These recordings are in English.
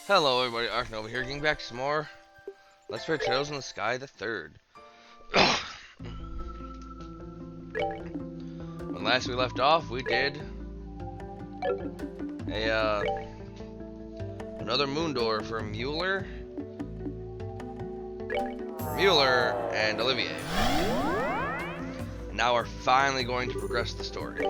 Hello everybody, Arknova here, getting back to some more Let's Play Trails in the Sky the Third. When last we left off, we did a another moon door for Mueller and Olivier. Now we're finally going to progress the story.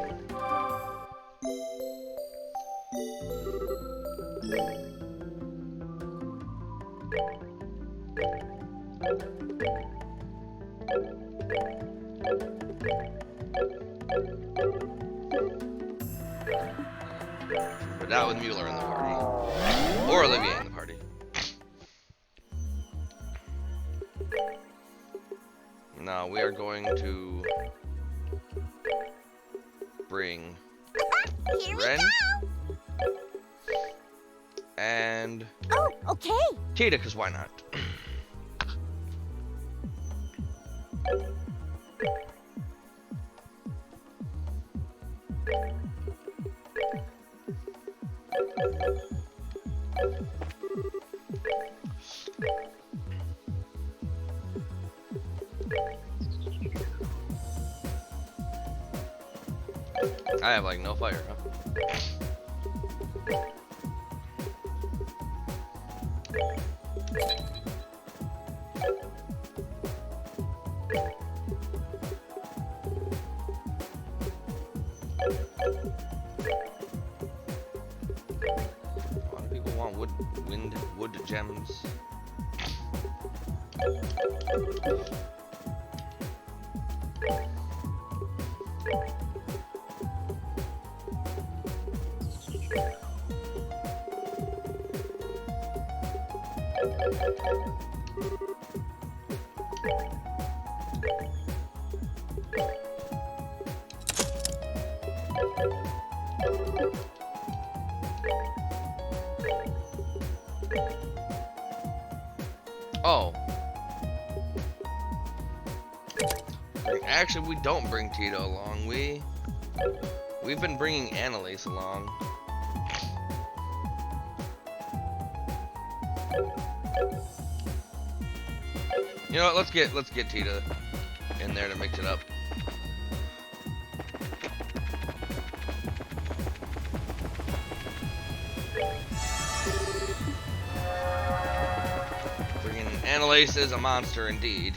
But not with Mueller in the party. Or Olivier in the party. Now we are going to bring Here Ren we go. and Oh, okay. Tita, because why not? I have like no fire, huh? A lot of people want wood gems. Oh. Actually, we don't bring Tito along. We've been bringing Annalise along. You know what? Let's get Tita in there to mix it up. Freaking Annalise is a monster indeed.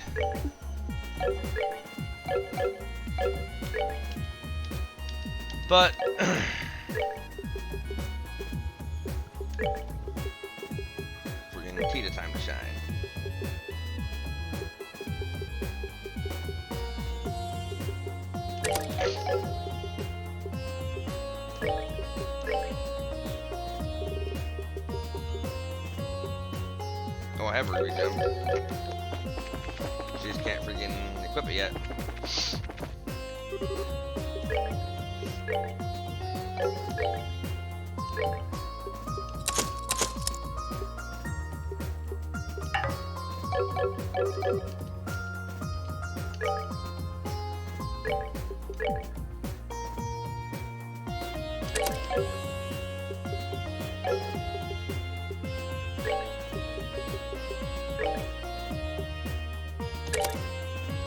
But freaking Tita time to shine. Oh, I have her regen. She just can't freaking equip it yet.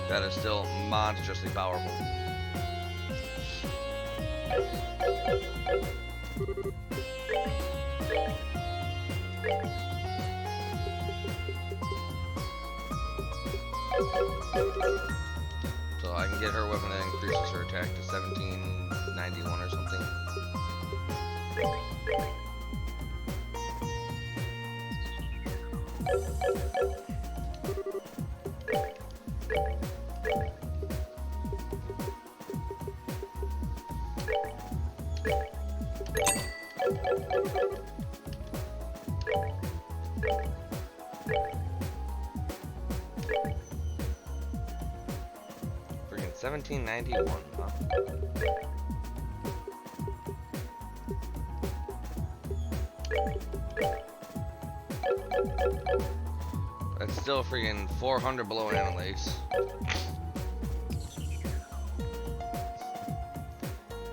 That is still monstrously powerful. So I can get her weapon that increases her attack to 1791 or something. Freaking 1791, huh? That's still freaking 400 below Annalise.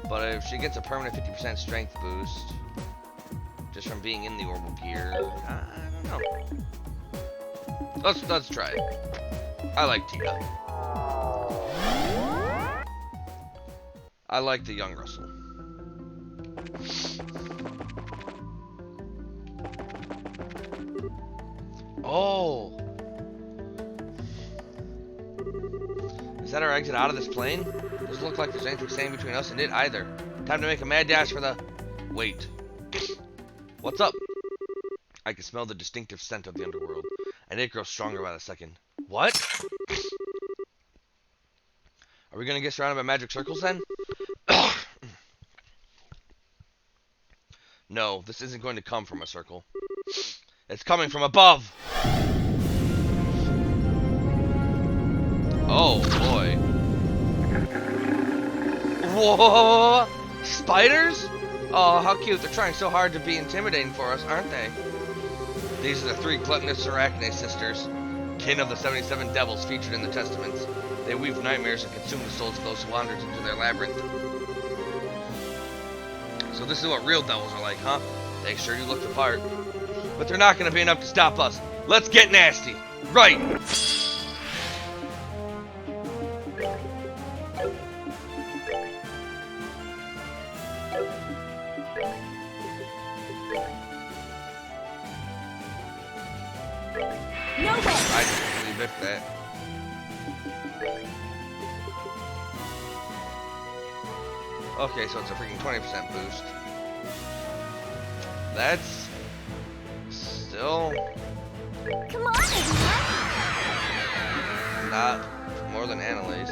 But if she gets a permanent 50% strength boost, just from being in the orbital gear. I don't know. Let's try it. I like Tika. I like the young Russell. Oh! Is that our exit out of this plane? Doesn't look like there's anything standing between us and it either. Time to make a mad dash for the... Wait. What's up? I can smell the distinctive scent of the underworld, and it grows stronger by the second. What? Are we gonna get surrounded by magic circles then? No, this isn't going to come from a circle. It's coming from above! Oh boy. Whoa! Spiders? Oh, how cute. They're trying so hard to be intimidating for us, aren't they? These are the 3 gluttonous Arachne sisters, kin of the 77 devils featured in the Testaments. They weave nightmares and consume the souls of those who wander into their labyrinth. So this is what real devils are like, huh? They sure do look the part. But they're not going to be enough to stop us. Let's get nasty. Right! No way. I just completely biffed that. Okay, so it's a freaking 20% boost. That's still Come on, everyone. not more than Annalise.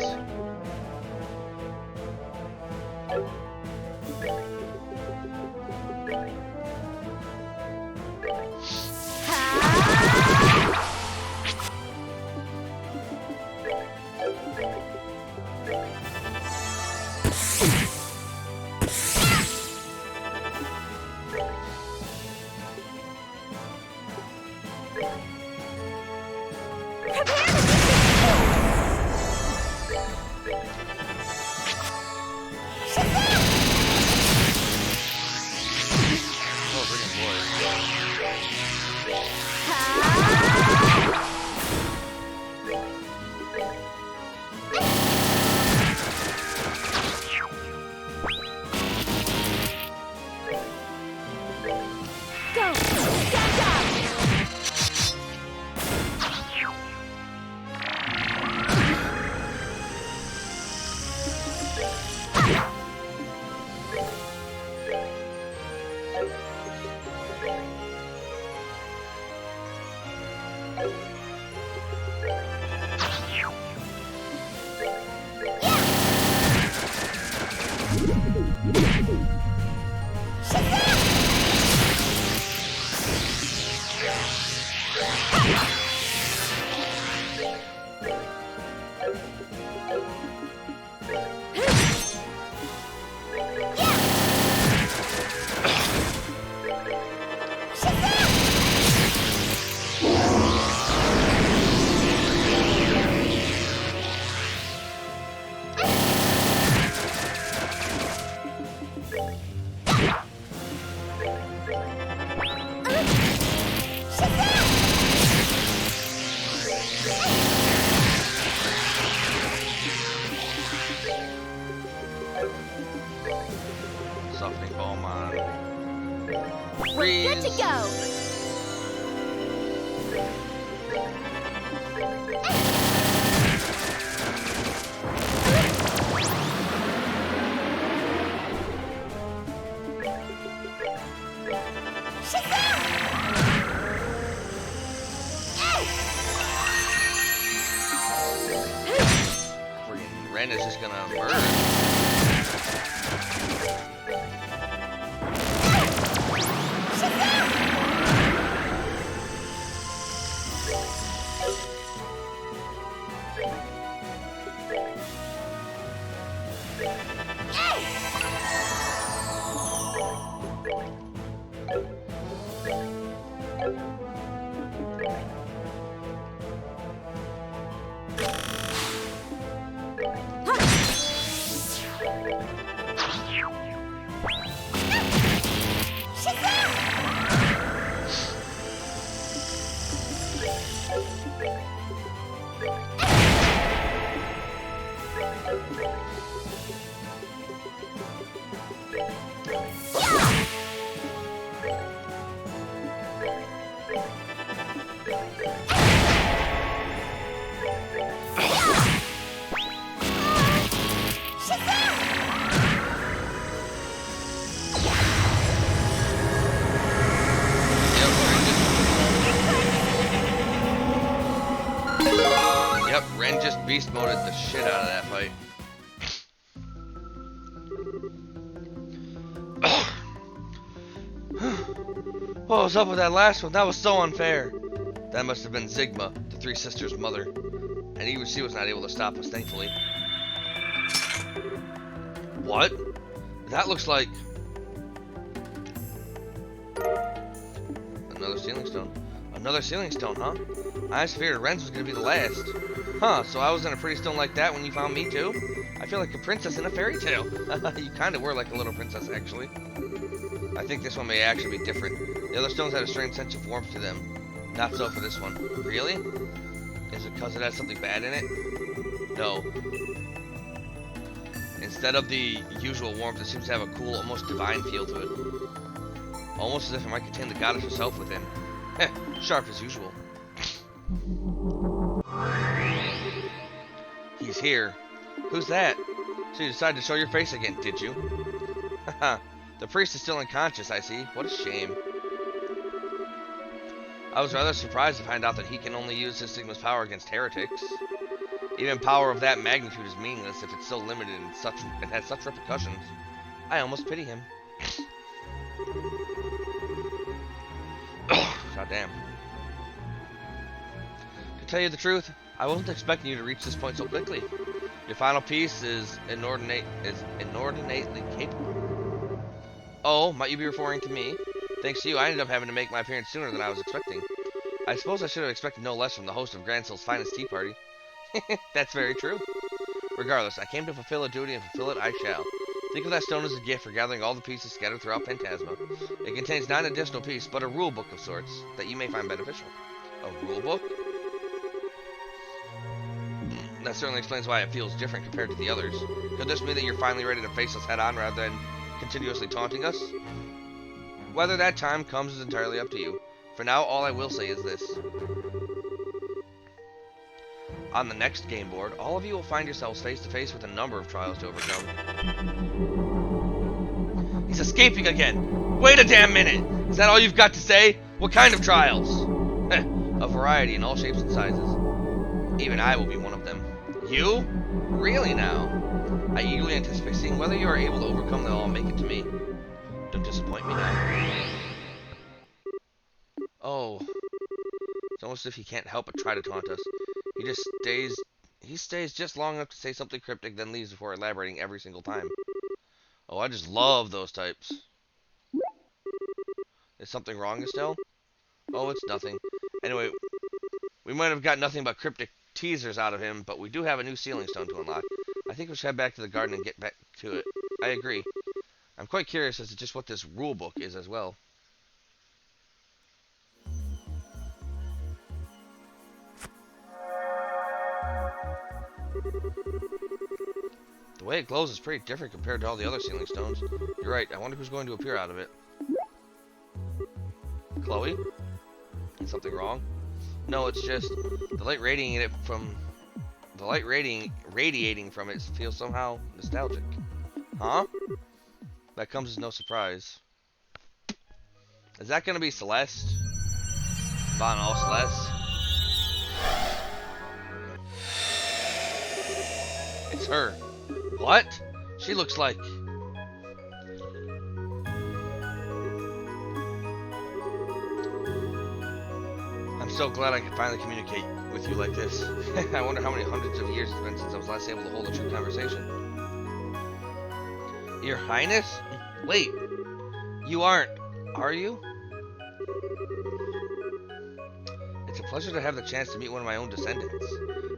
Oh, freaking Go. Stand up. Softening balm on. We're good to go. Freaking Ren is just gonna murder. Yep, Ren just beast moded the shit out of that fight. What was up with that last one? That was so unfair. That must have been Zigma, the three sisters' mother. And even she was not able to stop us, thankfully. What? That looks like... another sealing stone. Another sealing stone, huh? I just figured Ren's was gonna be the last. Huh, so I was in a pretty stone like that when you found me too? I feel like a princess in a fairy tale. You kinda were like a little princess, actually. I think this one may actually be different. The other stones had a strange sense of warmth to them. Not so for this one. Really? Is it because it has something bad in it? No. Instead of the usual warmth, it seems to have a cool, almost divine feel to it. Almost as if it might contain the goddess herself within. Heh, sharp as usual. He's here. Who's that? So you decided to show your face again, did you? Haha. The priest is still unconscious, I see. What a shame. I was rather surprised to find out that he can only use his Sigma's power against heretics. Even power of that magnitude is meaningless if it's so limited and has such repercussions. I almost pity him. God damn. To tell you the truth, I wasn't expecting you to reach this point so quickly. Your final piece is inordinately capable. Oh, might you be referring to me? Thanks to you, I ended up having to make my appearance sooner than I was expecting. I suppose I should have expected no less from the host of Gransel's finest tea party. That's very true. Regardless, I came to fulfill a duty and fulfill it I shall. Think of that stone as a gift for gathering all the pieces scattered throughout Phantasma. It contains 9 additional pieces, but a rule book of sorts that you may find beneficial. A rule book? That certainly explains why it feels different compared to the others. Could this mean that you're finally ready to face us head on rather than continuously taunting us? Whether that time comes is entirely up to you. For now, all I will say is this. On the next game board, all of you will find yourselves face to face with a number of trials to overcome. He's escaping again! Wait a damn minute! Is that all you've got to say? What kind of trials? A variety in all shapes and sizes. Even I will be one of them. You? Really now? I eagerly anticipate seeing whether you are able to overcome them all and make it to me. Don't disappoint me now. Oh. It's almost as if he can't help but try to taunt us. He stays just long enough to say something cryptic, then leaves before elaborating every single time. Oh, I just love those types. Is something wrong, Estelle? Oh, it's nothing. Anyway, we might have got nothing but cryptic teasers out of him, but we do have a new sealing stone to unlock. I think we should head back to the garden and get back to it. I agree. I'm quite curious as to just what this rule book is as well. The way it glows is pretty different compared to all the other sealing stones. You're right, I wonder who's going to appear out of it. Chloe? Is something wrong? No, it's just the light radiating from it feels somehow nostalgic. Huh? That comes as no surprise. Is that gonna be Celeste? Von All Celeste? It's her. What? She looks like... I'm so glad I can finally communicate with you like this. I wonder how many hundreds of years it's been since I was last able to hold a true conversation. Your Highness? Wait. You aren't, are you? It's a pleasure to have the chance to meet one of my own descendants.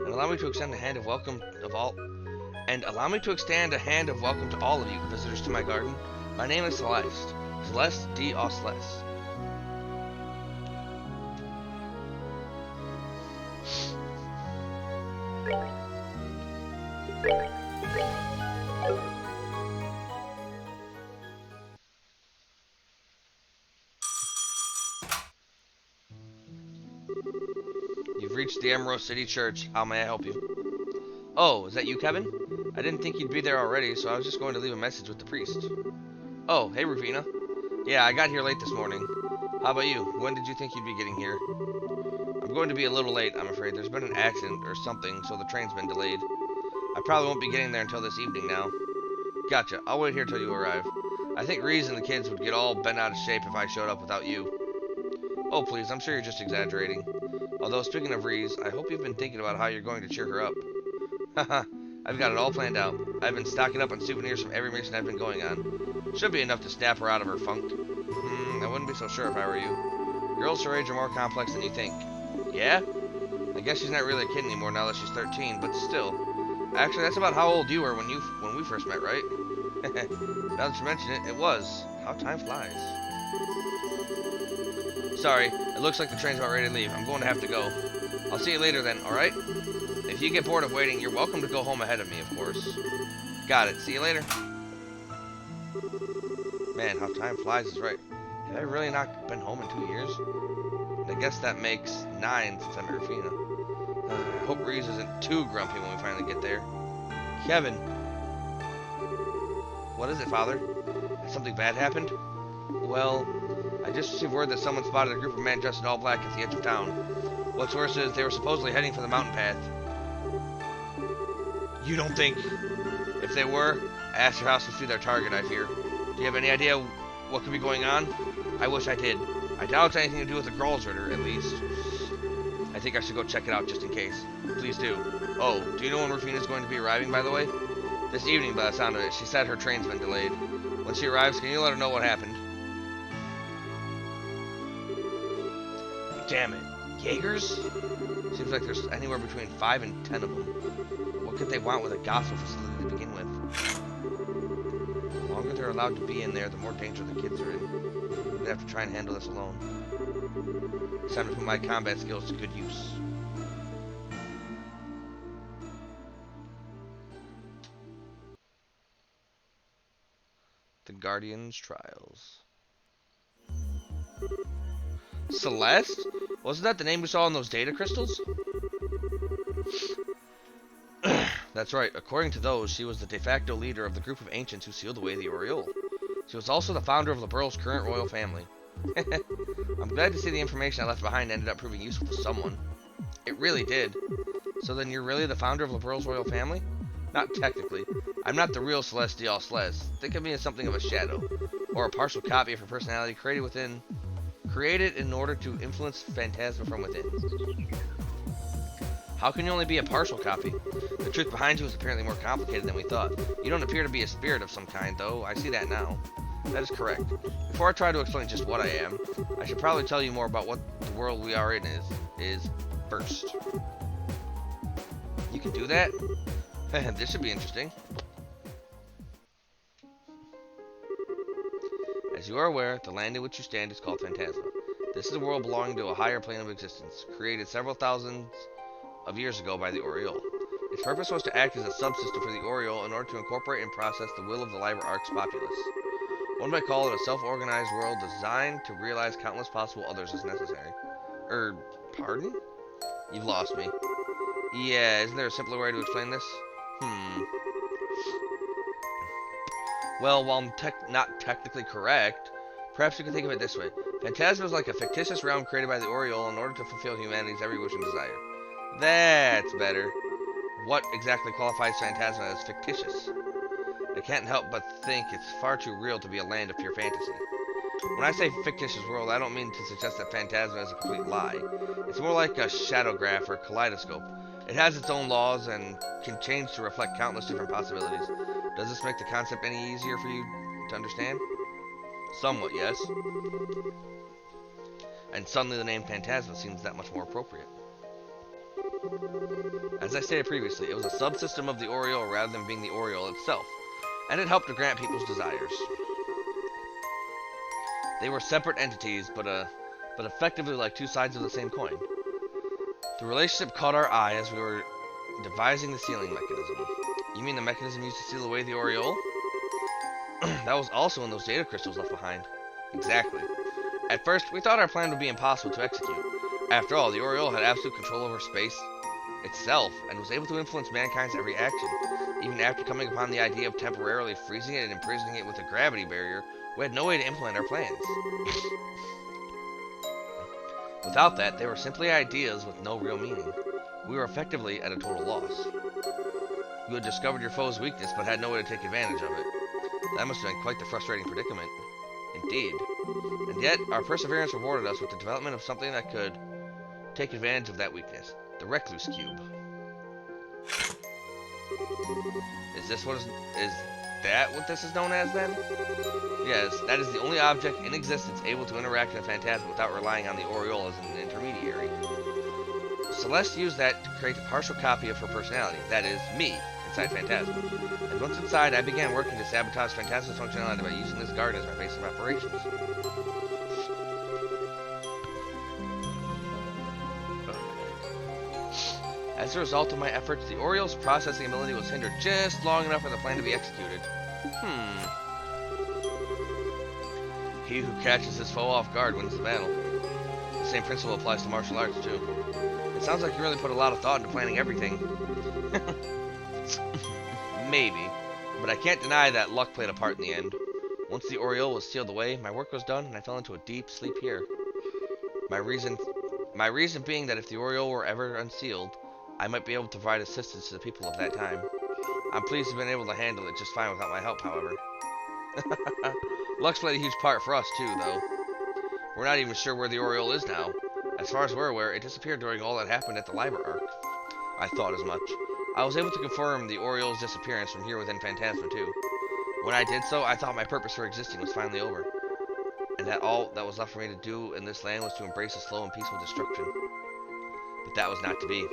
And allow me to extend a hand of welcome to all of you visitors to my garden. My name is Celeste. Celeste D. Celeste. You've reached the Emerald City Church. How may I help you? Oh, is that you, Kevin? I didn't think you'd be there already, so I was just going to leave a message with the priest. Oh, hey, Rufina. Yeah, I got here late this morning. How about you? When did you think you'd be getting here? I'm going to be a little late, I'm afraid. There's been an accident or something, so the train's been delayed. I probably won't be getting there until this evening now. Gotcha. I'll wait here till you arrive. I think Reese and the kids would get all bent out of shape if I showed up without you. Oh, please, I'm sure you're just exaggerating. Although, speaking of Reese, I hope you've been thinking about how you're going to cheer her up. Haha, I've got it all planned out. I've been stocking up on souvenirs from every mission I've been going on. Should be enough to snap her out of her funk. I wouldn't be so sure if I were you. Girls her age are more complex than you think. Yeah? I guess she's not really a kid anymore now that she's 13, but still. Actually, that's about how old you were when we first met, right? Now that you mention it, it was. How time flies. Sorry, it looks like the train's about ready to leave. I'm going to have to go. I'll see you later then, alright? If you get bored of waiting, you're welcome to go home ahead of me, of course. Got it. See you later. Man, how time flies is right. Have I really not been home in 2 years? I guess that makes 9 since I met Rufina. I hope Reese isn't too grumpy when we finally get there. Kevin. What is it, Father? Has something bad happened? Well, I just received word that someone spotted a group of men dressed in all black at the edge of town. What's worse is they were supposedly heading for the mountain path. You don't think... If they were, Astor House must be their target, I fear. Do you have any idea what could be going on? I wish I did. I doubt it's anything to do with the Gralsritter, at least. I think I should go check it out just in case. Please do. Oh, do you know when Rufina's going to be arriving, by the way? This evening, by the sound of it. She said her train's been delayed. When she arrives, can you let her know what happened? Damn it. Jaegers? Seems like there's anywhere between 5 and 10 of them. What could they want with a gospel facility to begin with? The longer they're allowed to be in there, the more danger the kids are in. I'm gonna have to try and handle this alone. It's time to put my combat skills to good use. The Guardian's Trials. Celeste? Wasn't that the name we saw in those data crystals? That's right. According to those, she was the de facto leader of the group of ancients who sealed away the Oriole. She was also the founder of Liberl's current royal family. I'm glad to see the information I left behind ended up proving useful to someone. It really did. So then you're really the founder of Liberl's royal family? Not technically. I'm not the real Celestial Celeste. Think of me as something of a shadow, or a partial copy of her personality created in order to influence Phantasma from within. How can you only be a partial copy? The truth behind you is apparently more complicated than we thought. You don't appear to be a spirit of some kind, though. I see that now. That is correct. Before I try to explain just what I am, I should probably tell you more about what the world we are in is first. You can do that? This should be interesting. As you are aware, the land in which you stand is called Phantasma. This is a world belonging to a higher plane of existence, created several thousands of years ago by the Oriole. Its purpose was to act as a subsystem for the Oriole in order to incorporate and process the will of the Liber Arc's populace. One might call it a self-organized world designed to realize countless possible others as necessary. Pardon? You've lost me. Yeah, isn't there a simpler way to explain this? Well, while not technically correct, perhaps you can think of it this way. Phantasma is like a fictitious realm created by the Oriole in order to fulfill humanity's every wish and desire. That's better. What exactly qualifies Phantasma as fictitious? I can't help but think it's far too real to be a land of pure fantasy. When I say fictitious world, I don't mean to suggest that Phantasma is a complete lie. It's more like a shadow graph or kaleidoscope. It has its own laws and can change to reflect countless different possibilities. Does this make the concept any easier for you to understand? Somewhat, yes. And suddenly the name Phantasma seems that much more appropriate. As I stated previously, it was a subsystem of the Oriole rather than being the Oriole itself, and it helped to grant people's desires. They were separate entities, but effectively like two sides of the same coin. The relationship caught our eye as we were devising the sealing mechanism. You mean the mechanism used to seal away the Oriole? That was also in those data crystals left behind. Exactly. At first, we thought our plan would be impossible to execute. After all, the Oriole had absolute control over space itself and was able to influence mankind's every action. Even after coming upon the idea of temporarily freezing it and imprisoning it with a gravity barrier, we had no way to implement our plans. Without that, they were simply ideas with no real meaning. We were effectively at a total loss. You had discovered your foe's weakness, but had no way to take advantage of it. That must have been quite the frustrating predicament. Indeed. And yet, our perseverance rewarded us with the development of something that could take advantage of that weakness. The Recluse Cube. Is that what this is known as, then? Yes, that is the only object in existence able to interact in a Phantasma without relying on the Oriole as an intermediary. Celeste used that to create a partial copy of her personality, that is, me, inside Phantasma. And once inside, I began working to sabotage Phantasma's functionality by using this garden as my base of operations. As a result of my efforts, the Oriole's processing ability was hindered just long enough for the plan to be executed. He who catches his foe off guard wins the battle. The same principle applies to martial arts, too. It sounds like you really put a lot of thought into planning everything. Maybe, but I can't deny that luck played a part in the end. Once the Oriole was sealed away, my work was done and I fell into a deep sleep here. My reason being that if the Oriole were ever unsealed, I might be able to provide assistance to the people of that time. I'm pleased to have been able to handle it just fine without my help, however. Luck's played a huge part for us, too, though. We're not even sure where the Oriole is now. As far as we're aware, it disappeared during all that happened at the Liber Arc. I thought as much. I was able to confirm the Oriole's disappearance from here within Phantasma, too. When I did so, I thought my purpose for existing was finally over. And that all that was left for me to do in this land was to embrace a slow and peaceful destruction. But that was not to be.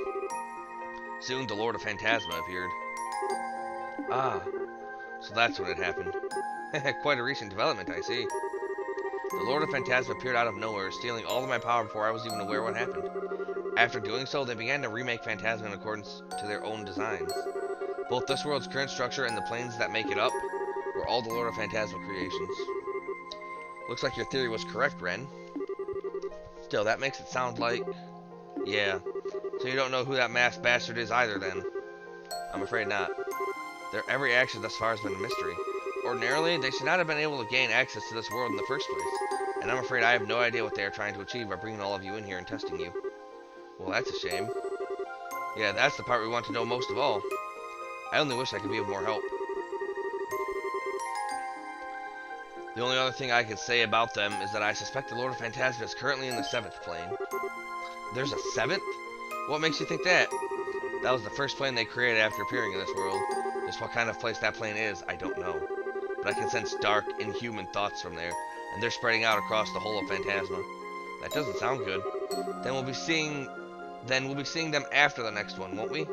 Soon, the Lord of Phantasma appeared. Ah, so that's when it happened. Quite a recent development, I see. The Lord of Phantasma appeared out of nowhere, stealing all of my power before I was even aware what happened. After doing so, they began to remake Phantasma in accordance to their own designs. Both this world's current structure and the planes that make it up were all the Lord of Phantasma creations. Looks like your theory was correct, Ren. Still, that makes it sound like... Yeah. So you don't know who that masked bastard is either, then? I'm afraid not. Their every action thus far has been a mystery. Ordinarily, they should not have been able to gain access to this world in the first place. And I'm afraid I have no idea what they are trying to achieve by bringing all of you in here and testing you. Well, that's a shame. Yeah, that's the part we want to know most of all. I only wish I could be of more help. The only other thing I can say about them is that I suspect the Lord of Phantasma is currently in the 7th plane. There's a 7th? What makes you think that? That was the first plane they created after appearing in this world. Just what kind of place that plane is, I don't know. But I can sense dark, inhuman thoughts from there, and they're spreading out across the whole of Phantasma. That doesn't sound good. Then we'll be seeing them after the next one, won't we?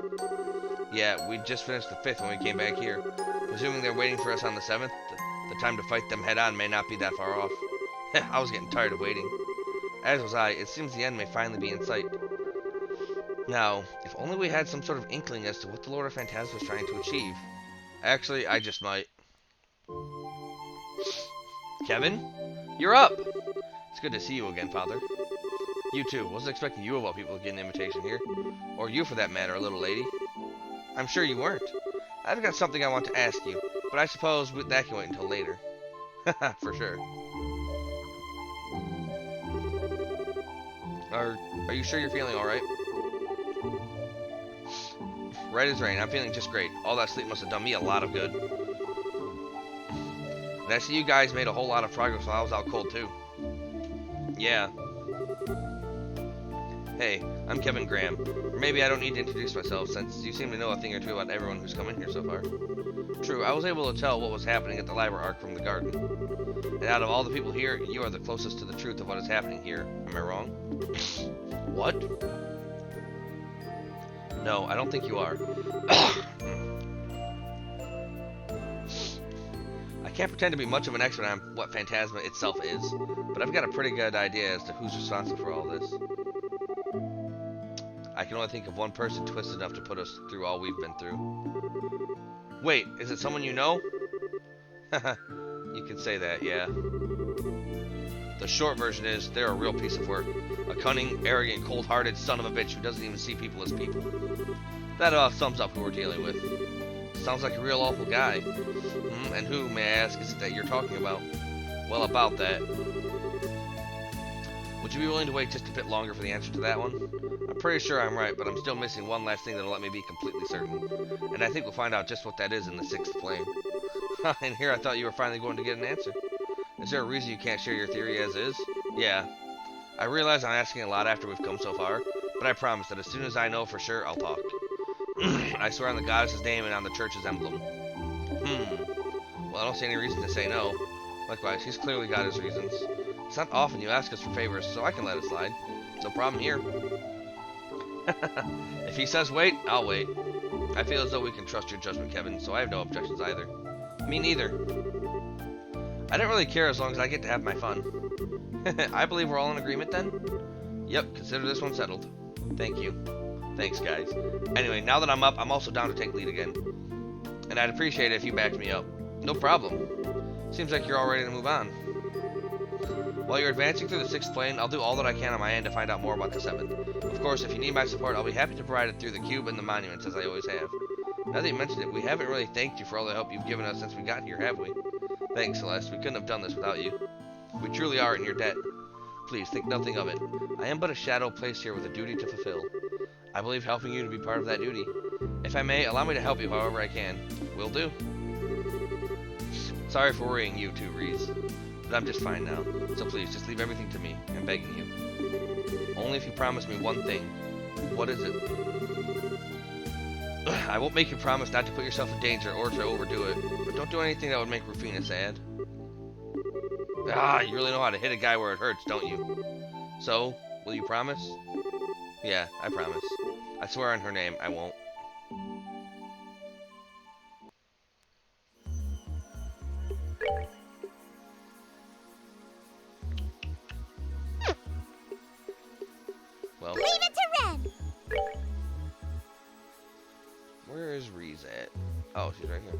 Yeah, we just finished the 5th when we came back here. Presuming they're waiting for us on the 7th, the time to fight them head-on may not be that far off. I was getting tired of waiting. As was I. It seems the end may finally be in sight. Now, if only we had some sort of inkling as to what the Lord of Phantasma is trying to achieve. Actually, I just might. Kevin? You're up! It's good to see you again, Father. You too. Wasn't expecting you of all people to get an invitation here. Or you, for that matter, little lady. I'm sure you weren't. I've got something I want to ask you, but I suppose that can wait until later. Haha, for sure. Are you sure you're feeling alright? Right as rain. I'm feeling just great. All that sleep must have done me a lot of good. And I see you guys made a whole lot of progress while I was out cold, too. Yeah. Hey, I'm Kevin Graham. Or maybe I don't need to introduce myself, since you seem to know a thing or two about everyone who's come in here so far. True, I was able to tell what was happening at the Liber Arc from the garden. And out of all the people here, you are the closest to the truth of what is happening here. Am I wrong? What? No, I don't think you are. I can't pretend to be much of an expert on what Phantasma itself is, but I've got a pretty good idea as to who's responsible for all this. I can only think of one person twisted enough to put us through all we've been through. Wait, is it someone you know? You can say that, yeah. The short version is, they're a real piece of work. A cunning, arrogant, cold-hearted son of a bitch who doesn't even see people as people. That sums up who we're dealing with. Sounds like a real awful guy. And who, may I ask, is it that you're talking about? Well, about that. Would you be willing to wait just a bit longer for the answer to that one? I'm pretty sure I'm right, but I'm still missing one last thing that'll let me be completely certain. And I think we'll find out just what that is in the 6th plane. And here I thought you were finally going to get an answer. Is there a reason you can't share your theory as is? Yeah. I realize I'm asking a lot after we've come so far, but I promise that as soon as I know for sure, I'll talk. I swear on the goddess's name and on the church's emblem. Well, I don't see any reason to say no. Likewise, he's clearly got his reasons. It's not often you ask us for favors, so I can let it slide. No problem here. If he says wait, I'll wait. I feel as though we can trust your judgment, Kevin, so I have no objections either. Me neither. I don't really care as long as I get to have my fun. I believe we're all in agreement then? Yep, consider this one settled. Thank you. Thanks, guys. Anyway, now that I'm up, I'm also down to take lead again. And I'd appreciate it if you backed me up. No problem. Seems like you're all ready to move on. While you're advancing through the 6th plane, I'll do all that I can on my end to find out more about the 7th. Of course, if you need my support, I'll be happy to provide it through the cube and the monuments, as I always have. Now that you mentioned it, we haven't really thanked you for all the help you've given us since we got here, have we? Thanks, Celeste. We couldn't have done this without you. We truly are in your debt. Please, think nothing of it. I am but a shadow placed here with a duty to fulfill. I believe helping you to be part of that duty. If I may, allow me to help you however I can. Will do. Sorry for worrying you too, Reese. But I'm just fine now. So please, just leave everything to me. I'm begging you. Only if you promise me one thing. What is it? I won't make you promise not to put yourself in danger or to overdo it. But don't do anything that would make Rufina sad. You really know how to hit a guy where it hurts, don't you? So, will you promise? Yeah, I promise. I swear on her name, I won't. Well, Leave it to Ren. where is Reese at? Oh, she's right here.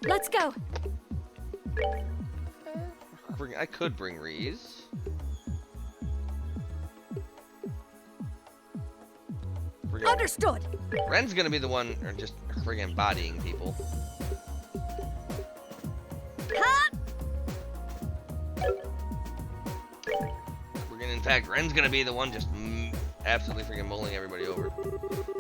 Let's go. I could bring Reese. Understood. Ren's gonna be the one, or just friggin' bodying people. Huh? In fact, Ren's gonna be the one just absolutely freaking mulling everybody over.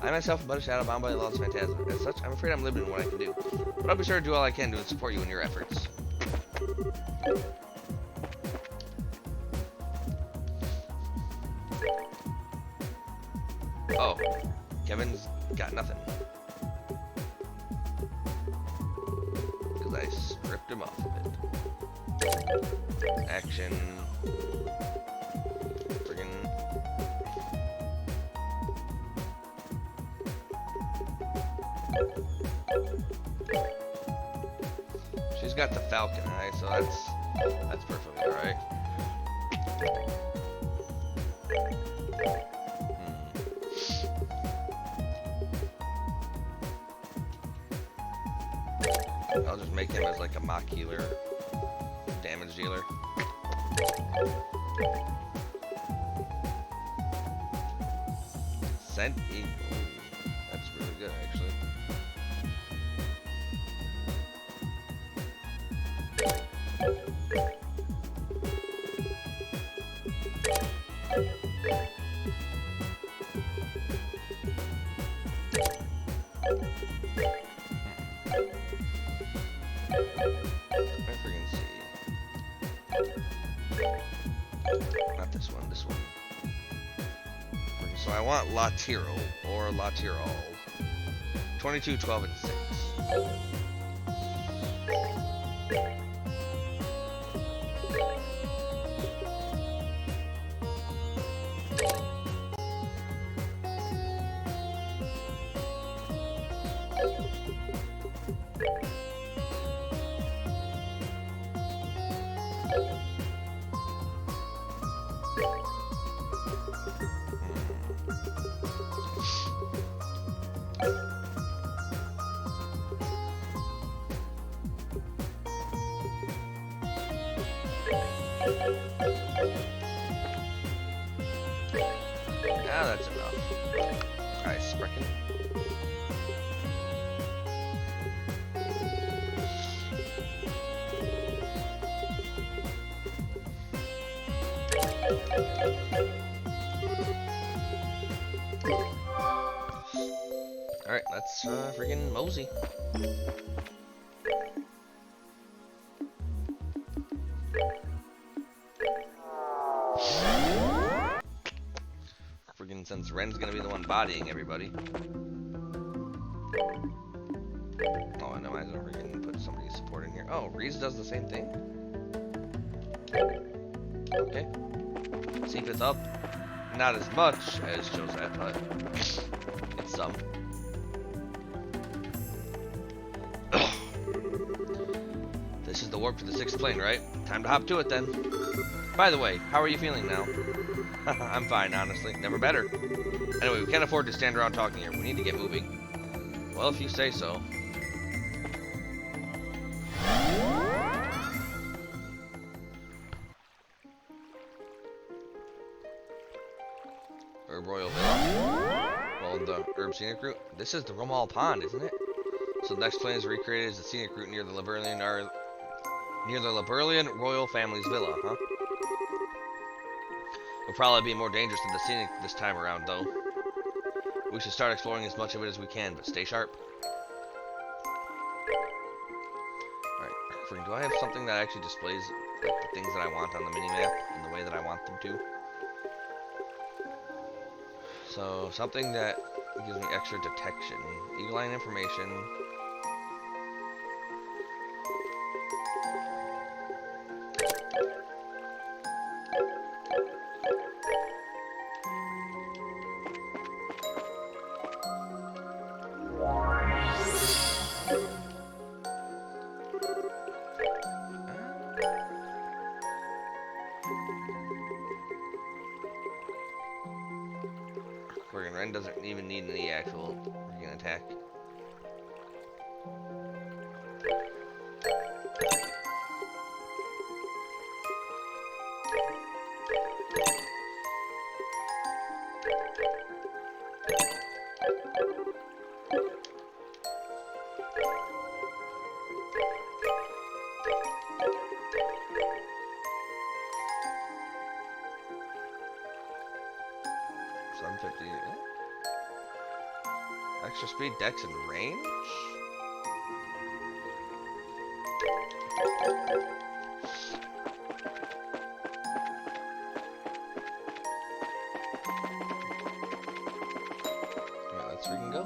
I myself am but a shadow bound by the laws of Phantasm. As such, I'm afraid I'm limited in what I can do. But I'll be sure to do all I can to support you in your efforts. Oh, Kevin's got nothing. Because I stripped him off of it. Action. Friggin'. She's got the Falcon Eye, so that's perfectly alright. I'll just make him as like a mock healer, damage dealer. Scent Eagle. That's really good, actually. So I want Latiro or Latirol. 22, 12, and 6. reckon. Alright, let's freaking mosey. Freaking since Ren's gonna be the one bodying everybody. Oh, I know I don't freaking put somebody support in here. Oh, Reese does the same thing? Okay. Secret's up. Not as much as Josette, but it's some. This is the warp to the 6th plane, right? Time to hop to it then. By the way, how are you feeling now? I'm fine, honestly. Never better. Anyway, we can't afford to stand around talking here. We need to get moving. Well, if you say so. Herb Royal Villa? Well, the Herb Scenic Route? This is the Romal Pond, isn't it? So the next plane is recreated as the scenic route near the Liberlian royal family's villa, huh? It'll probably be more dangerous than the scenic this time around, though. We should start exploring as much of it as we can, but stay sharp. Alright, do I have something that actually displays like, the things that I want on the minimap in the way that I want them to? So, something that gives me extra detection. Eagle line information. Friggin' Ren doesn't even need any actual freaking attack. Extra speed, dex, and range? Alright, let's freaking go.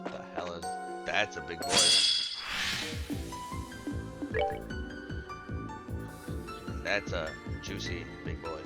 What the hell is... That's a big boy. And that's a juicy big boy.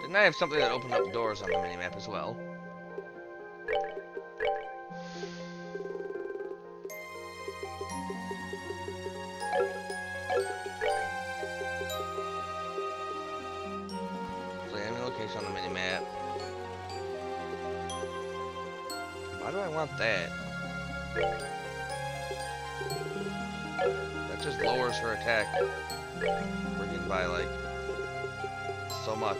Didn't I have something that opened up doors on the minimap as well? Play enemy location on the minimap. Why do I want that? That just lowers her attack. Freaking by like so much.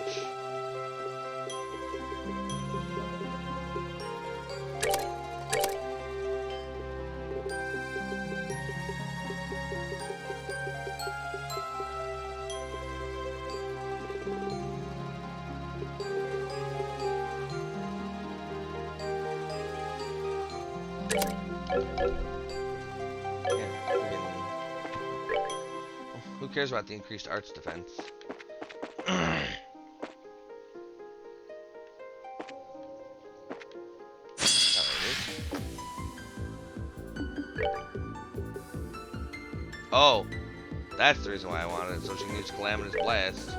Who cares about the increased arts defense? Oh, that's the reason why I wanted it, so she can use Calamitous Blast.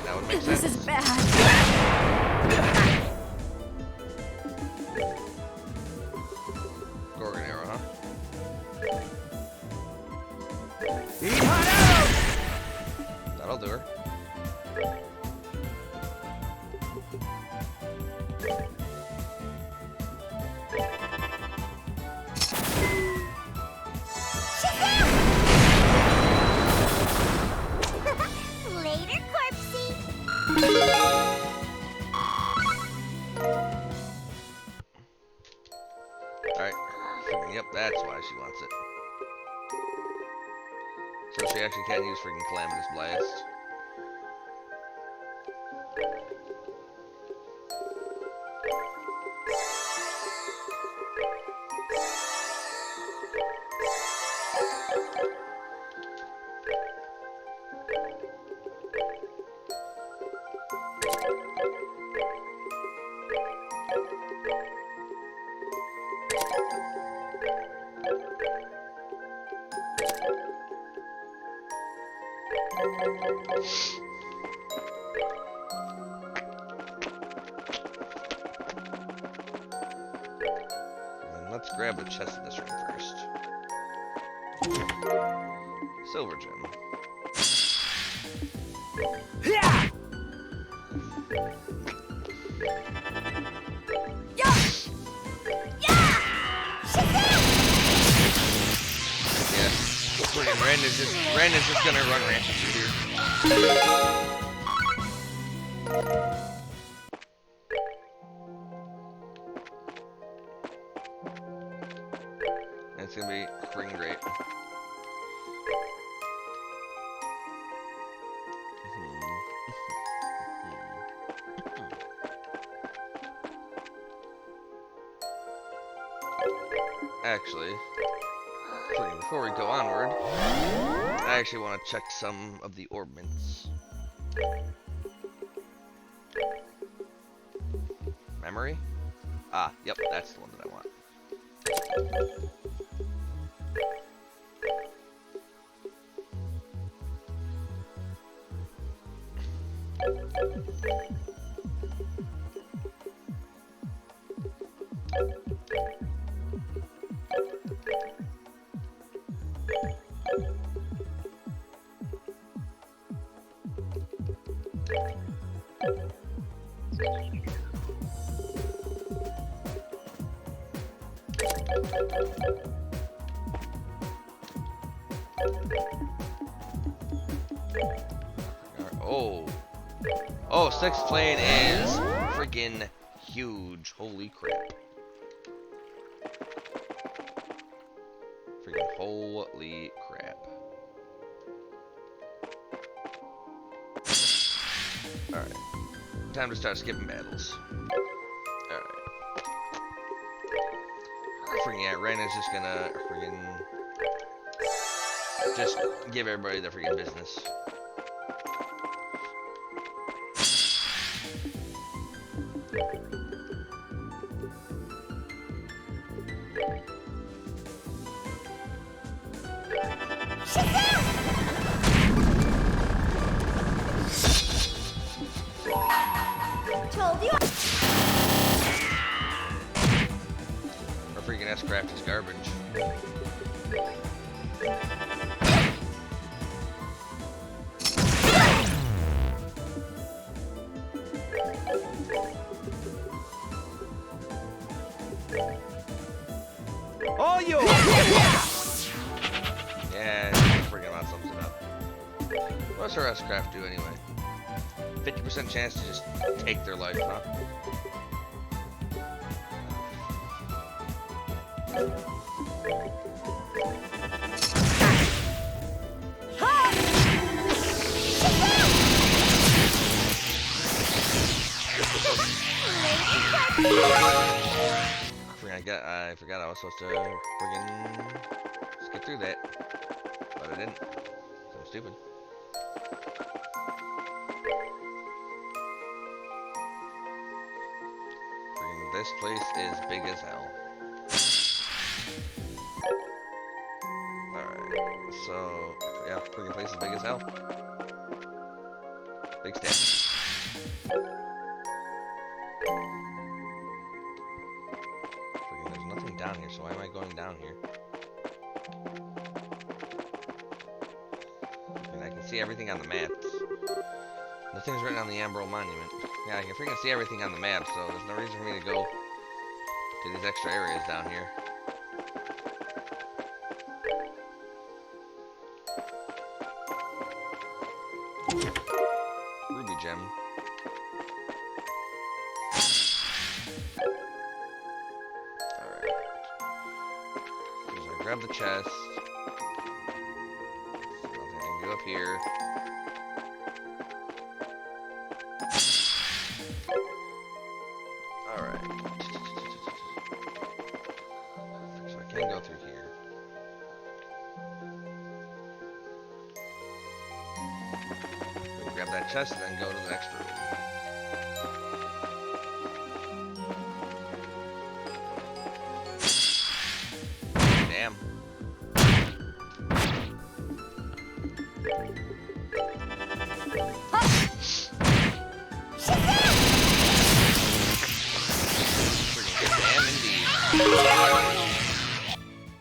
That would make sense. This is bad. Gorgon arrow, huh? That'll do her. Later, Corpsey. Alright. Yep, that's why she wants it. So she actually can't use freaking Calamitous Blast. And let's grab the chest of this ring first. Silver gem. Yeah. Brandon's just gonna run rampant through here. It's gonna be freaking great. Actually, before we go onward, I actually want to check some of the orbments. Memory? Ah, yep, that's the one that I want. Oh. Oh, sixth plane is freaking huge. Holy crap. Freaking holy crap. Alright. Time to start skipping battles. Alright. Freaking yeah, Ren is just gonna freaking just give everybody their freaking business. Told you. Our freaking S-Craft is garbage. All yours! Yeah, freaking lot sums it up. What's our S-Craft do anyway? 50% chance to just take their life, huh? I forgot I was supposed to friggin' skip through that, but I didn't. So I'm stupid. Friggin' this place is big as hell. Alright, so yeah, friggin' place is big as hell. Big step. There's nothing down here, so why am I going down here? And I can see everything on the maps. Nothing's written on the Ambrose Monument. Yeah, I can freaking see everything on the map, so there's no reason for me to go to these extra areas down here. Ruby gem. Grab the chest. Nothing I can do up here. Alright. So I can go through here. We can grab that chest and then go to the next room. Damn.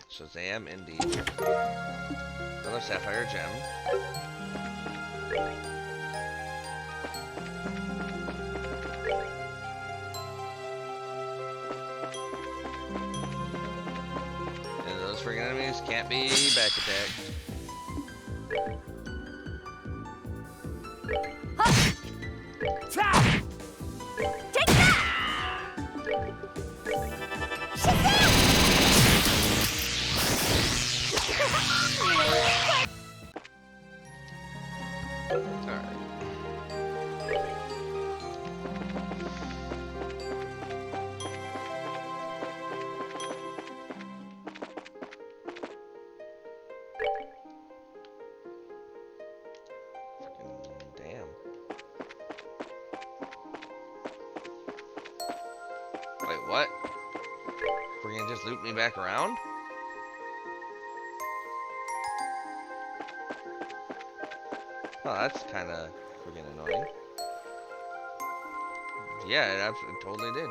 Shazam indeed. Another sapphire gem. And those friggin' enemies can't be back attacked. Take that! Alright. Damn. Wait, what? We're gonna just loop me back around? Oh, that's kinda freaking annoying. Yeah, it absolutely totally did.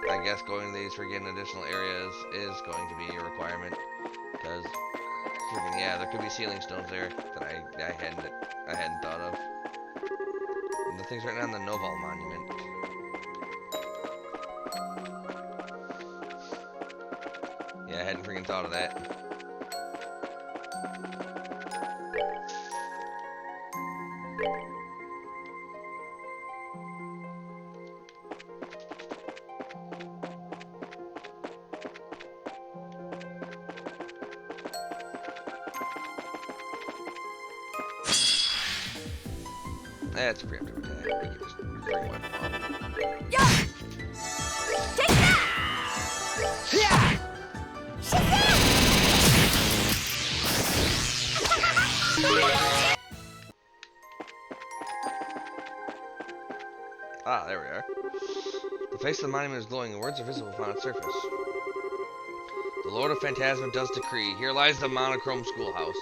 I guess going to these freaking additional areas is going to be a requirement, because freaking yeah, there could be ceiling stones there that I hadn't thought of. And the things written on the Noval Monument. Yeah, I hadn't freaking thought of that. That's a preemptive attack. We can just bring weapon off. Yeah! Take that! Yeah! Ah, there we are. The face of the monument is glowing and words are visible upon its surface. The Lord of Phantasma does decree. Here lies the monochrome schoolhouse.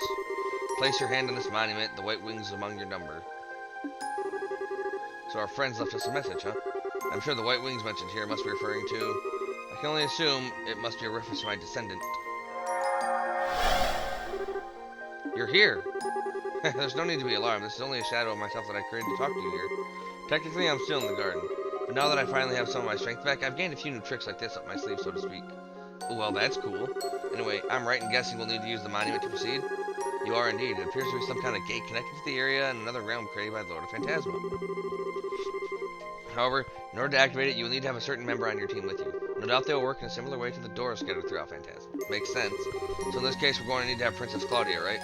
Place your hand on this monument, the white wings among your number. So our friends left us a message, huh? I'm sure the white wings mentioned here must be referring to... I can only assume it must be a reference to my descendant. You're here! There's no need to be alarmed. This is only a shadow of myself that I created to talk to you here. Technically, I'm still in the garden. But now that I finally have some of my strength back, I've gained a few new tricks like this up my sleeve, so to speak. Well, that's cool. Anyway, I'm right in guessing we'll need to use the monument to proceed. You are indeed. It appears to be some kind of gate connected to the area and another realm created by the Lord of Phantasma. However, in order to activate it, you will need to have a certain member on your team with you. No doubt they will work in a similar way to the doors scattered throughout Phantasm. Makes sense. So in this case, we're going to need to have Princess Claudia, right?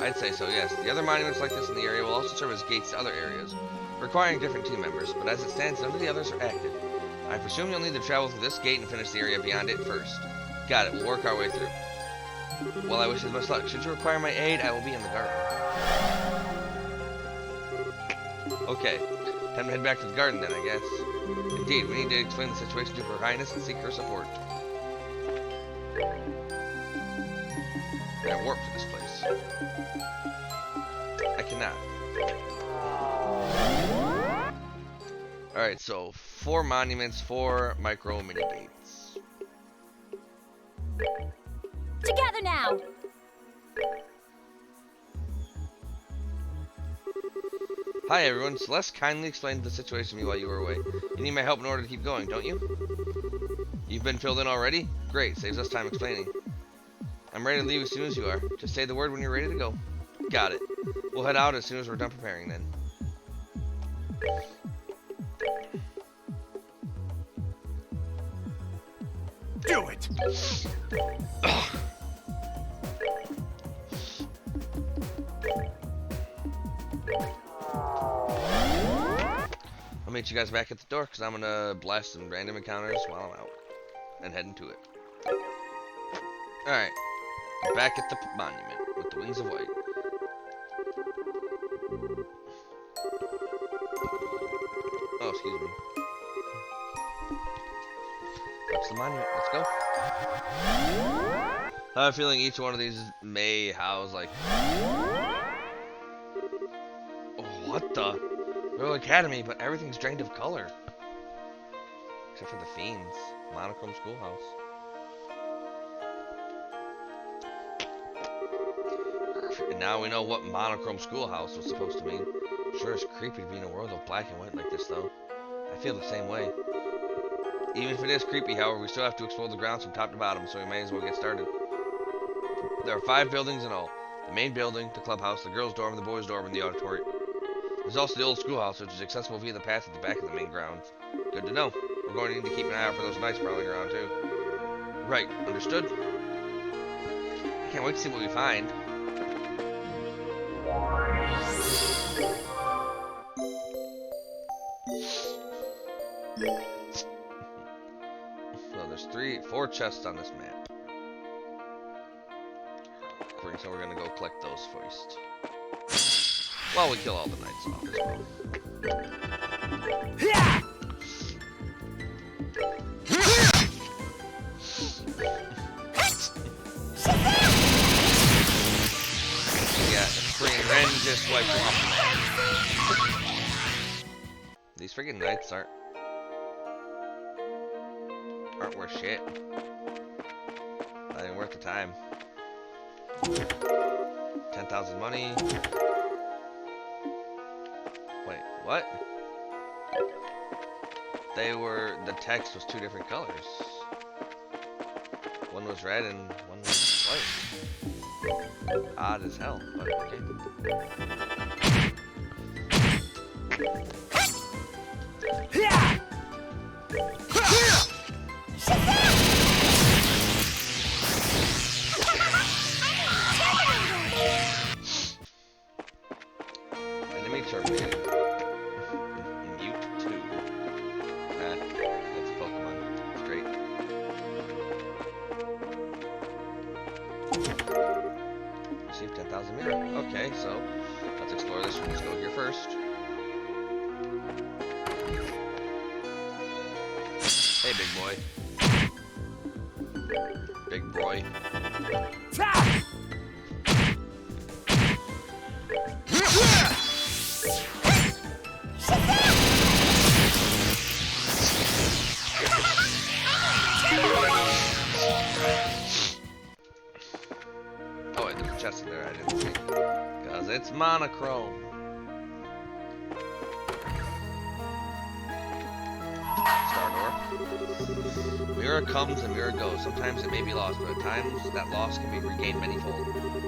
I'd say so, yes. The other monuments like this in the area will also serve as gates to other areas, requiring different team members, but as it stands, none of the others are active. I presume you'll need to travel through this gate and finish the area beyond it first. Got it, we'll work our way through. Well, I wish you the best luck. Should you require my aid, I will be in the garden. Okay, time to head back to the garden then, I guess. Indeed, we need to explain the situation to Her Highness and seek her support. I warp to this place. I cannot. Alright, so 4 monuments, 4 micro mini gates. Together now! Hi everyone, Celeste kindly explained the situation to me while you were away. You need my help in order to keep going, don't you? You've been filled in already? Great, saves us time explaining. I'm ready to leave as soon as you are. Just say the word when you're ready to go. Got it. We'll head out as soon as we're done preparing then. Do it! I'll meet you guys back at the door because I'm gonna blast some random encounters while I'm out and head into it. Alright, back at the monument with the wings of white. Oh, excuse me. That's the monument. Let's go. I have a feeling each one of these may house like. Oh, what the? Royal Academy, but everything's drained of color. Except for the Fiends. Monochrome Schoolhouse. And now we know what Monochrome Schoolhouse was supposed to mean. Sure it's creepy to be in a world of black and white like this, though. I feel the same way. Even if it is creepy, however, we still have to explore the grounds from top to bottom, so we may as well get started. There are 5 buildings in all. The main building, the clubhouse, the girls' dorm, the boys' dorm, and the auditorium. There's also the old schoolhouse, which is accessible via the path at the back of the main grounds. Good to know. We're going to need to keep an eye out for those knights prowling around, too. Right, understood? I can't wait to see what we find. So there's 4 chests on this map. So we're gonna go collect those first. While we kill all the knights off as well. Yeah, freaking Ren just wiped them off. These freaking knights aren't worth shit. Not even worth the time. 10,000 money. Wait, what? The text was 2 different colors. One was red and one was white. Odd as hell, but okay. Enemy terminated. Mute 2. That's Pokemon. It's great. Receive 10,000 mirror. Okay, so let's explore this one. Let's go here first. Hey, big boy. Big boy. Oh wait, there's a chest in there I didn't see. Because it's monochrome. Star door. Mirror comes and mirror goes. Sometimes it may be lost, but at times that loss can be regained manyfold.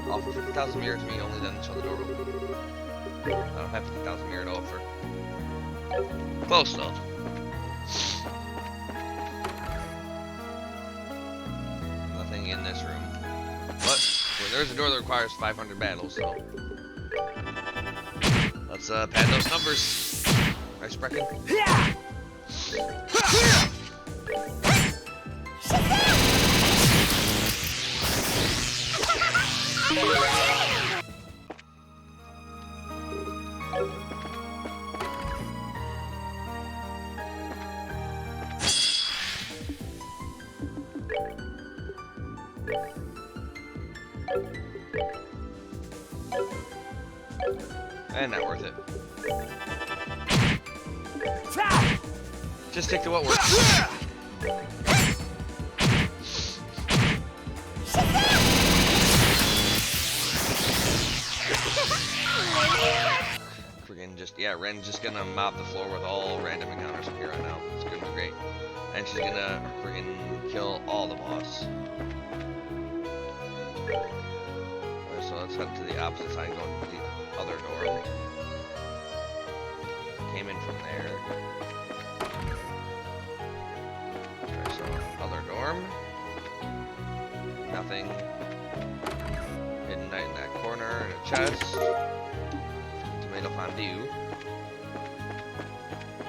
Offer 50,000 mirror to me, only then shall the door open. I don't have 50,000 mirror to offer. Close though. this room. But well, there's a door that requires 500 battles, so let's pad those numbers. Nice Brecken. And not worth it. Just stick to what works. Friggin' just, yeah, Ren's just gonna mop the floor with all random encounters from here on out. It's gonna be great. And she's gonna friggin' kill all the boss. Alright, so let's head to the opposite side and go to the other door. Came in from there. Alright, so other dorm. Nothing. Hidden knight in that corner and a chest. Tomato fondue.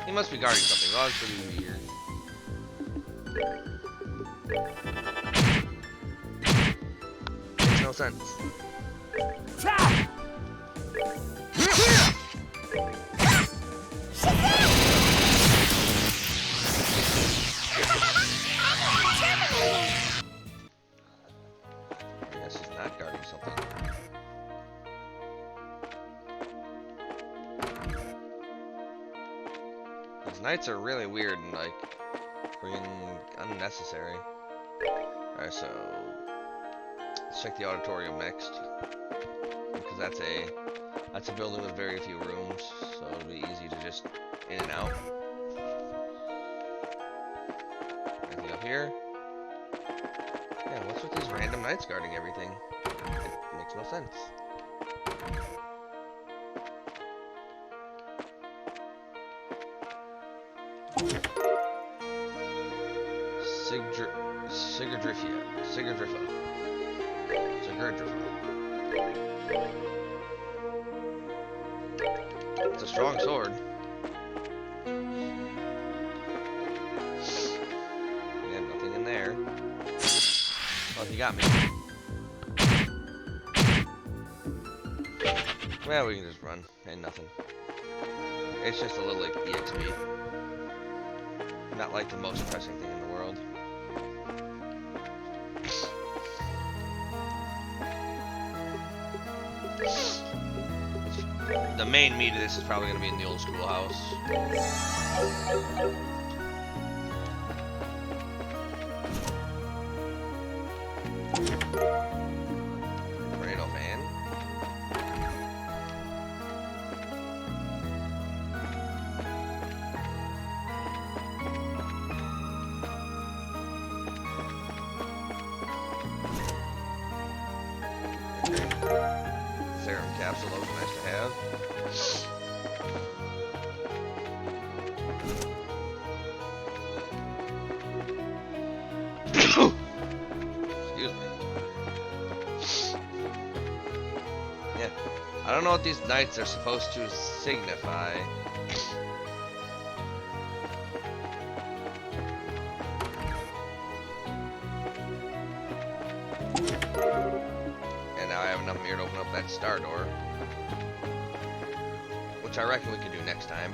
He must be guarding something. Oh, that's pretty weird. Makes no sense. I guess he's not guarding something. These knights are really weird and like freaking unnecessary. Alright, so let's check the auditorium next. Because that's a building with very few rooms, so it'll be easy to just in and out. Anything up here? Yeah, what's with these random knights guarding everything? It makes no sense. Sigurdrifa. It's a strong sword. Yeah, nothing in there. Well, he got me. Well, we can just run. Ain't nothing. It's just a little like EXP. Not like the most pressing thing in the world. The main meat of this is probably going to be in the old schoolhouse. Tornado fan. Serum capsule, that was nice to have. Excuse me. Yeah, I don't know what these knights are supposed to signify. And now I have enough here to open up that star door, which I reckon we could do next time.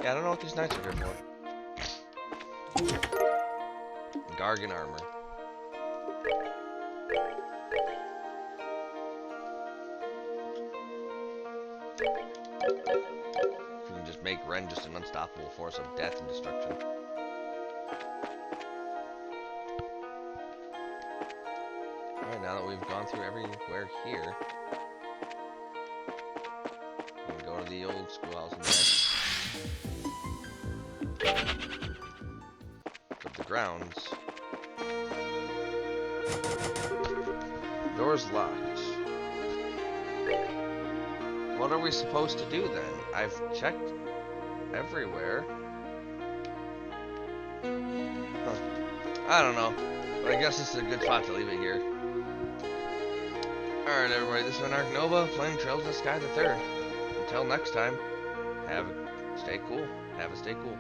Yeah, I don't know what these knights are here for. Gargan armor. We can just make Ren just an unstoppable force of death and destruction. Alright, now that we've gone through everywhere here, we can go to the old schoolhouse instead. Of the grounds. Door's locked. what are we supposed to do then? I've checked everywhere. Huh. I don't know. But I guess this is a good spot to leave it here. Alright everybody, this has been Ark Nova, playing Trails in the Sky the Third. Until next time, stay cool. Have a stay cool.